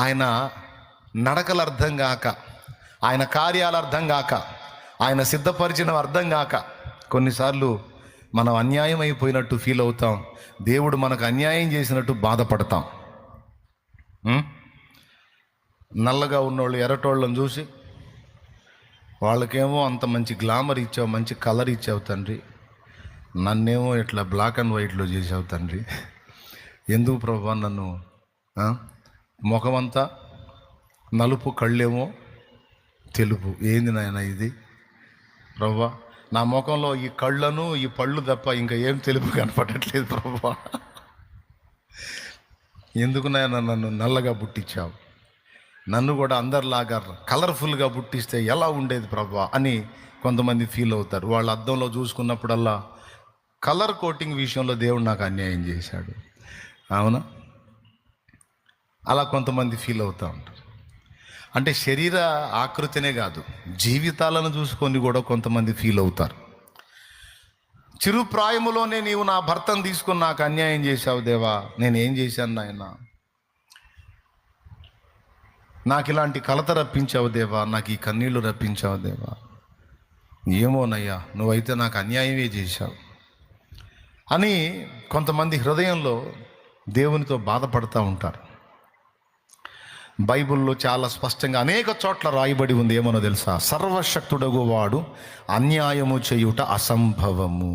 ఆయన నడకలు అర్థం కాక, ఆయన కార్యాలు అర్థం కాక, ఆయన సిద్ధపరిచిన అర్థం కాక కొన్నిసార్లు మనం అన్యాయం అయిపోయినట్టు ఫీల్ అవుతాం. దేవుడు మనకు అన్యాయం చేసినట్టు బాధపడతాం. నల్లగా ఉన్నోళ్ళు ఎర్రటోళ్ళని చూసి వాళ్ళకేమో అంత మంచి గ్లామర్ ఇచ్చావు, మంచి కలర్ ఇచ్చావు తండ్రి, నన్నేమో ఇట్లా బ్లాక్ అండ్ వైట్లో చేసావు తండ్రి, ఎందుకు ప్రభా నన్ను ముఖమంతా నలుపు కళ్ళేమో తెలుపు, ఏంది నాయన ఇది ప్రభా, నా ముఖంలో ఈ కళ్ళను ఈ పళ్ళు తప్ప ఇంకా ఏం తెలుపు కనపడట్లేదు ప్రభా, ఎందుకు నాయన నన్ను నల్లగా పుట్టించావు, నన్ను కూడా అందరిలాగా కలర్ఫుల్గా పుట్టిస్తే ఎలా ఉండేది ప్రభా అని కొంతమంది ఫీల్ అవుతారు. వాళ్ళు అద్దంలో చూసుకున్నప్పుడల్లా కలర్ కోటింగ్ విషయంలో దేవుడు నాకు అన్యాయం చేశాడు, అవునా, అలా కొంతమంది ఫీల్ అవుతూ ఉంటారు. అంటే శరీర ఆకృతినే కాదు, జీవితాలను చూసుకొని కూడా కొంతమంది ఫీల్ అవుతారు. చిరుప్రాయములోనే నీవు నా భర్తను తీసుకొని నాకు అన్యాయం చేశావు దేవా, నేనేం చేశాను నాయన, నాకు ఇలాంటి కలత రప్పించావు దేవా, నాకు ఈ కన్నీళ్లు రప్పించావు దేవా, ఏమోనయ్యా నువ్వైతే నాకు అన్యాయమే చేశావు అని కొంతమంది హృదయంలో దేవునితో బాధపడుతూ ఉంటారు. బైబిల్లో చాలా స్పష్టంగా అనేక చోట్ల రాయబడి ఉంది, ఏమనో తెలుసా, సర్వశక్తుడగు వాడు అన్యాయము చేయుట అసంభవము.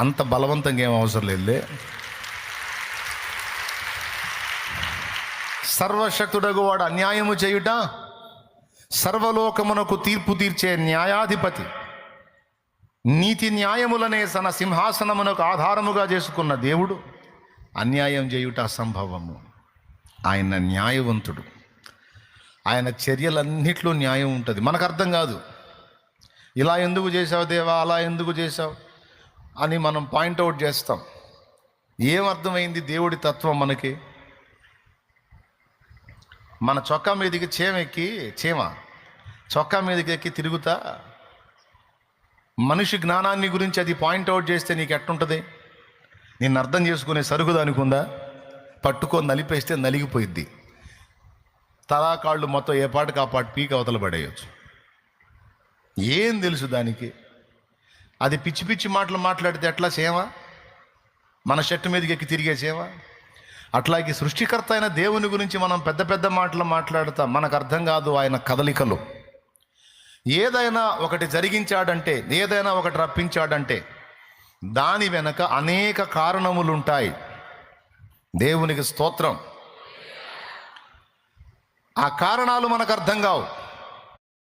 అంత బలవంతంగా ఏం అవసరం లేదులే. సర్వశక్తుడగు వాడు అన్యాయము చేయుట, సర్వలోకమునకు తీర్పు తీర్చే న్యాయాధిపతి, నీతి న్యాయములనే తన సింహాసనమునకు ఆధారముగా చేసుకున్న దేవుడు అన్యాయం చేయుట అసంభవము. ఆయన న్యాయవంతుడు, ఆయన చర్యలన్నిట్లో న్యాయం ఉంటుంది. మనకు అర్థం కాదు, ఇలా ఎందుకు చేసావు దేవా, అలా ఎందుకు చేసావు అని మనం పాయింట్అవుట్ చేస్తాం. ఏం అర్థమైంది దేవుడి తత్వం మనకి? మన చొక్కా మీదకి చీమ చొక్కా మీదకి ఎక్కి తిరుగుతా మనిషి జ్ఞానాన్ని గురించి అది పాయింట్అవుట్ చేస్తే నీకు ఎట్టుంటుంది? నిన్ను అర్థం చేసుకునే సరుకు దానికి ఉందా? పట్టుకొని నలిపేస్తే నలిగిపోయిద్ది, తలాకాళ్ళు మొత్తం ఏ పాటికి ఆ పాటు పీక అవతల పడేయచ్చు. ఏం తెలుసు దానికి? అది పిచ్చి పిచ్చి మాటలు మాట్లాడితే ఎట్లా సేవ? మన షర్టు మీదకి ఎక్కి తిరిగే సేవ. అట్లాగే సృష్టికర్త అయిన దేవుని గురించి మనం పెద్ద పెద్ద మాటలు మాట్లాడతాం, మనకు అర్థం కాదు ఆయన కదలికలు. ఏదైనా ఒకటి జరిగించాడంటే, ఏదైనా ఒకటి రప్పించాడంటే దాని వెనక అనేక కారణములుంటాయి. దేవునికి స్తోత్రం. ఆ కారణాలు మనకు అర్థం కావు.